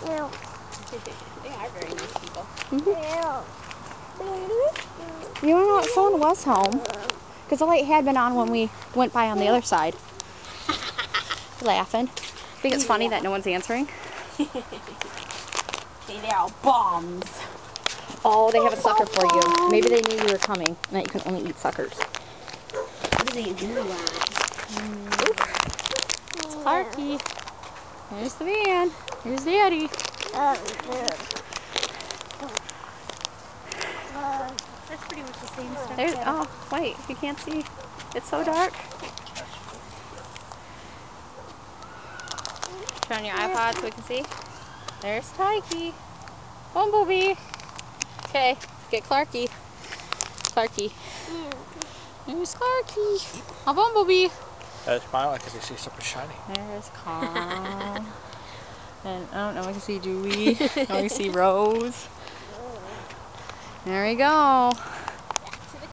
They are very nice people. You know, someone was home. Because the light had been on when we went by on the other side. Laughing. I think it's funny that no one's answering. See, they're all bombs. Oh, they have a sucker for you. Maybe they knew you were coming and that you can only eat suckers. What do they do that? It's Clarky. There's the van. Here's Daddy. That's pretty much the same stuff. There's, oh, wait, you can't see. It's so dark. Turn on your iPod so we can see. There's Tyke. Bumblebee. Okay, get Clarky. Clarky. There's Clarky. A Bumblebee. Smile because they see something shiny. There's Calm. And I don't know, I can see Julie. I can see Rose. There we go.